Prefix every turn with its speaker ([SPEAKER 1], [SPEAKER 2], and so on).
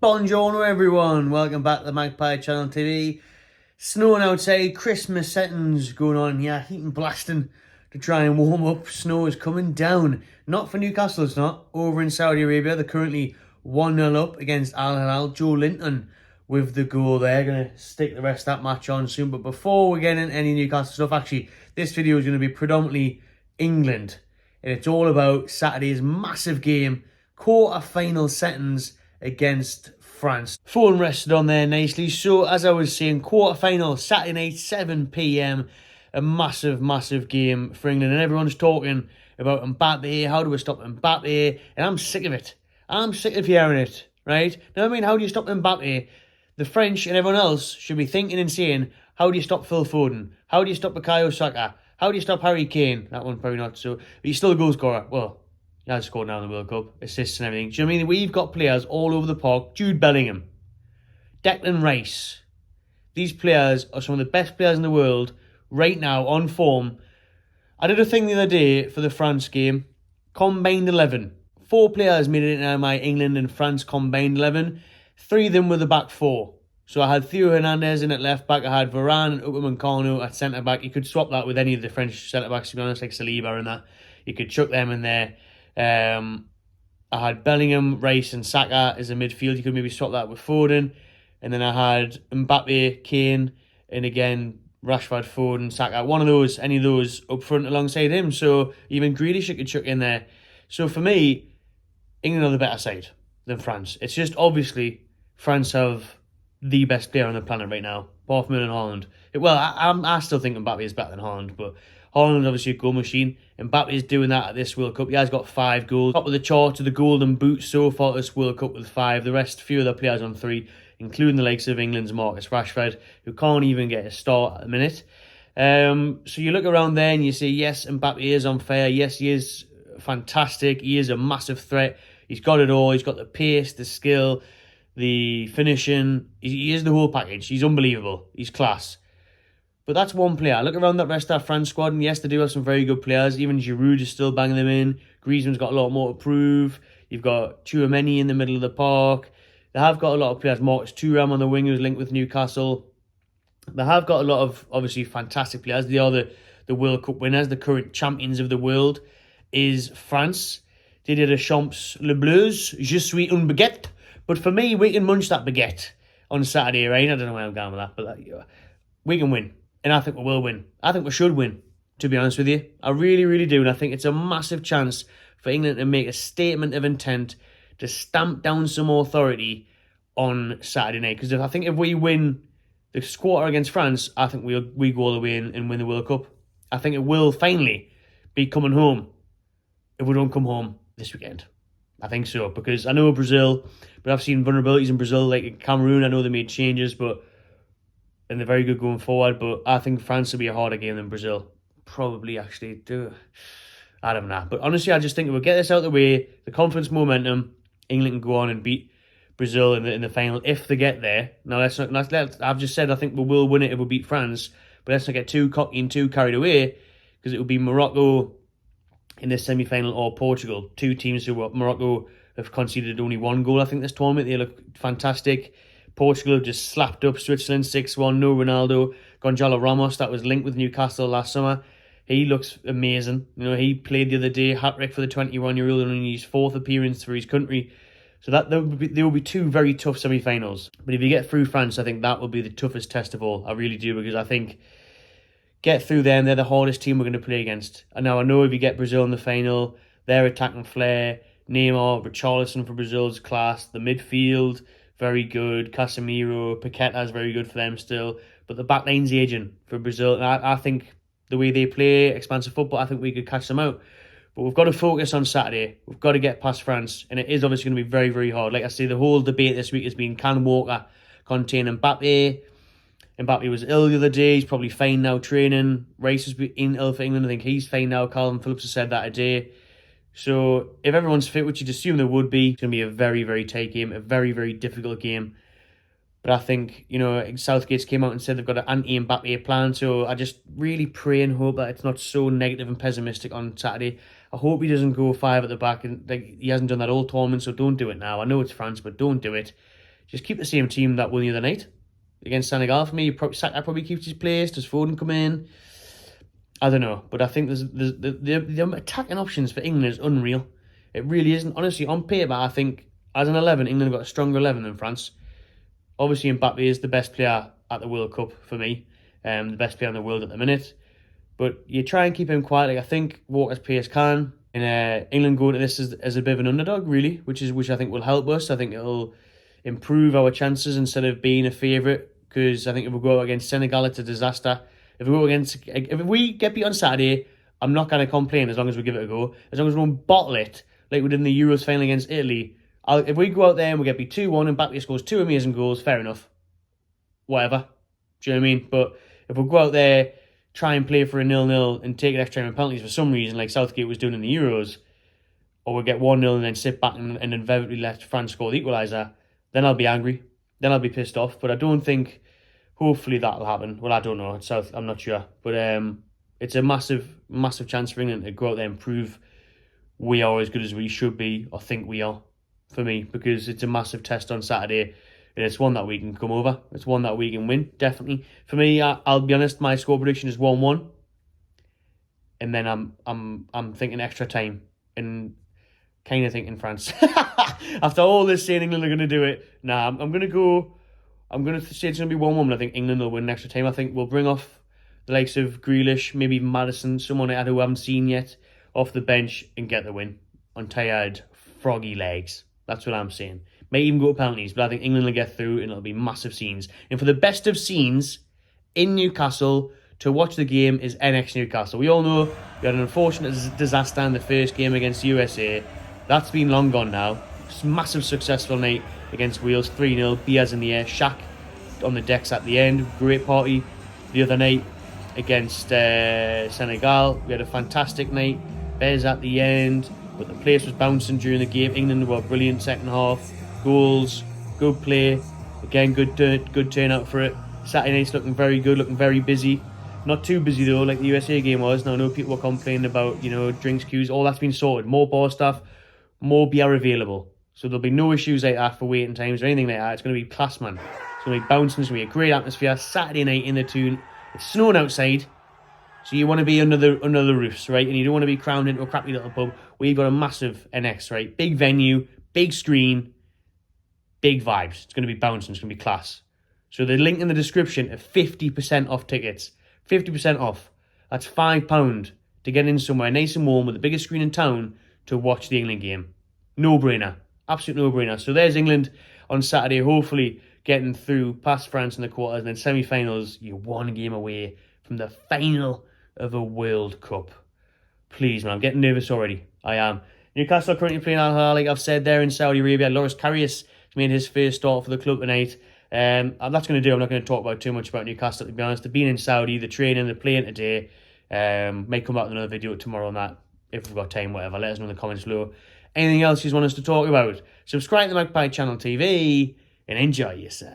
[SPEAKER 1] Buongiorno everyone, welcome back to the Magpie Channel TV. Snowing outside, Christmas settings going on here, heat and blasting to try and warm up. Snow is coming down, not for Newcastle it's not, over in Saudi Arabia. They're currently 1-0 up against Al Hilal. Joe Linton with the goal there, going to stick the rest of that match on soon. But before we get into any Newcastle stuff, actually this video is going to be predominantly England. And it's all about Saturday's massive game, quarter-final settings against France. Phone rested on there nicely. So, as I was saying, quarter-final, Saturday night, 7 p.m. A massive, massive game for England. And everyone's talking about Mbappe. How do we stop Mbappe? And I'm sick of it. I'm sick of hearing it, right? Now, I mean, how do you stop Mbappe? The French and everyone else should be thinking and saying, how do you stop Phil Foden? How do you stop Bukayo Saka? How do you stop Harry Kane? That one probably not so. But he's still a goal scorer. Well, he has scored now in the World Cup, assists and everything. Do you know what I mean? We've got players all over the park. Jude Bellingham, Declan Rice. These players are some of the best players in the world right now, on form. I did a thing the other day for the France game. Combined 11. 4 players made it into my England and France combined 11. 3 of them were the back 4. So I had Theo Hernandez in at left back. I had Varane and Upamecano at centre back. You could swap that with any of the French centre backs, to be honest, like Saliba and that. You could chuck them in there. I had Bellingham, Rice and Saka as a midfield. You could maybe swap that with Foden. And then I had Mbappe, Kane, and again, Rashford, Foden, Saka. One of those, any of those up front alongside him. So even Grealish you could chuck in there. So for me, England are the better side than France. It's just obviously France have the best player on the planet right now, apart from Haaland. Well, I still think Mbappe is better than Haaland, but Haaland is obviously a goal machine. Mbappe is doing that at this World Cup. He has got 5 goals. Top of the chart to the golden boot so far this World Cup with 5. The rest, few other players on 3, including the likes of England's Marcus Rashford, who can't even get a start at the minute. So you look around there and you say, yes, Mbappe is on fire. Yes, he is fantastic. He is a massive threat. He's got it all. He's got the pace, the skill, the finishing. He is the whole package. He's unbelievable. He's class. But that's one player. I look around that rest of that France squad, and yes, they do have some very good players. Even Giroud is still banging them in. Griezmann's got a lot more to prove. You've got Tchouaméni in the middle of the park. They have got a lot of players. Marcus Thuram on the wing, who's linked with Newcastle. They have got a lot of, obviously, fantastic players. They are the World Cup winners, the current champions of the world, is France. Didier Deschamps, Le Bleus, je suis un baguette. But for me, we can munch that baguette on Saturday, right? I don't know where I'm going with that, but we can win. And I think we will win. I think we should win, to be honest with you. I really, really do. And I think it's a massive chance for England to make a statement of intent to stamp down some authority on Saturday night. Because I think if we win the quarter against France, I think we go all the way and win the World Cup. I think it will finally be coming home if we don't come home this weekend. I think so. Because I know Brazil, but I've seen vulnerabilities in Brazil, like in Cameroon. I know they made changes, and they're very good going forward, but I think France will be a harder game than Brazil. Probably, actually, do. I don't know. But honestly, I just think if we get this out of the way, the confidence, momentum, England can go on and beat Brazil in the final if they get there. Now, I've just said I think we will win it if we beat France, but let's not get too cocky and too carried away, because it will be Morocco in the semi-final or Portugal. 2 teams Morocco have conceded only 1 goal, I think, this tournament. They look fantastic. Portugal just slapped up Switzerland 6-1. No Ronaldo. Gonzalo Ramos, that was linked with Newcastle last summer. He looks amazing. You know, he played the other day, hat-trick for the 21-year-old in his 4th appearance for his country. So there will be 2 very tough semi-finals. But if you get through France, I think that will be the toughest test of all. I really do, because I think get through them, they're the hardest team we're going to play against. And now I know if you get Brazil in the final, their attacking flair, Neymar, Richarlison for Brazil's class, the midfield, very good. Casemiro, Paqueta is very good for them still. But the back line's aging for Brazil. And I think the way they play expansive football, I think we could catch them out. But we've got to focus on Saturday. We've got to get past France. And it is obviously going to be very, very hard. Like I say, the whole debate this week has been, can Walker contain Mbappe? Mbappe was ill the other day. He's probably fine now training. Rice has been ill for England. I think he's fine now. Calvin Phillips has said that today. So if everyone's fit, which you'd assume they would be, it's going to be a very, very tight game, a very, very difficult game. But I think, you know, Southgate's came out and said they've got an anti-Mbappe plan. So I just really pray and hope that it's not so negative and pessimistic on Saturday. I hope he doesn't go 5 at the back. And like, he hasn't done that all tournament, so don't do it now. I know it's France, but don't do it. just keep the same team that won the other night against Senegal. For me, Saka probably keeps his place. Does Foden come in? I don't know, but I think the attacking options for England is unreal. It really isn't. Honestly, on paper, I think as an 11, England have got a stronger 11 than France. Obviously, Mbappe is the best player at the World Cup for me, the best player in the world at the minute. But you try and keep him quiet. Like I think Walker's pace can. And England go to this as a bit of an underdog, really, which I think will help us. I think it'll improve our chances instead of being a favourite. Because I think if we go against Senegal, it's a disaster. If we get beat on Saturday, I'm not going to complain as long as we give it a go. As long as we don't bottle it like we did in the Euros final against Italy. If we go out there and we get beat 2-1 and Mbappe scores 2 amazing goals, fair enough. Whatever. Do you know what I mean? But if we go out there, try and play for a 0-0 and take an extra time in penalties for some reason, like Southgate was doing in the Euros, or we get 1-0 and then sit back and inevitably let France score the equaliser, then I'll be angry. Then I'll be pissed off. But I don't think, hopefully that'll happen. Well, I don't know. I'm not sure. But it's a massive, massive chance for England to go out there and prove we are as good as we should be, or think we are, for me, because it's a massive test on Saturday. And it's one that we can come over. It's one that we can win, definitely. For me, I'll be honest, my score prediction is 1-1. And then I'm thinking extra time. And kind of thinking France. After all this saying England are going to do it, nah, I'm going to say it's going to be 1-1, but I think England will win extra time. I think we'll bring off the likes of Grealish, maybe even Maddison, someone who I haven't seen yet, off the bench and get the win on tired, froggy legs. That's what I'm saying. May even go to penalties, but I think England will get through and it'll be massive scenes. And for the best of scenes in Newcastle to watch the game is NX Newcastle. We all know we had an unfortunate disaster in the first game against USA. That's been long gone now. It's a massive successful night against Wales, 3-0, Beers in the air, Shaq on the decks at the end. Great party. The other night against Senegal, we had a fantastic night. Bears at the end, but the place was bouncing during the game. England were brilliant second half. Goals, good play. Again, good turnout for it. Saturday night's looking very good, looking very busy. Not too busy though, like the USA game was. Now I know people were complaining about, drinks queues. All that's been sorted. More bar staff, more beer available. So there'll be no issues like that for waiting times or anything like that. It's going to be class, man. It's going to be bouncing. It's going to be a great atmosphere. Saturday night in the Toon. It's snowing outside. So you want to be under the roofs, right? And you don't want to be crammed into a crappy little pub. We've got a massive NX, right? Big venue, big screen, big vibes. It's going to be bouncing. It's going to be class. So the link in the description of 50% off tickets. 50% off. That's £5 to get in somewhere nice and warm with the biggest screen in town to watch the England game. No-brainer. Absolute no-brainer. So there's England on Saturday, hopefully getting through past France in the quarters, and then semi-finals, you're one game away from the final of a World Cup. Please, man, I'm getting nervous already. I am. Newcastle are currently playing Al Hilal, like I've said, there in Saudi Arabia. Loris Karius made his first start for the club tonight. That's going to do. I'm not going to talk about too much about Newcastle, to be honest. They've been in Saudi, they're training, they're playing today. May come out with another video tomorrow on that, if we've got time, whatever. Let us know in the comments below. Anything else you want us to talk about? Subscribe to the Magpie Channel TV and enjoy yourself.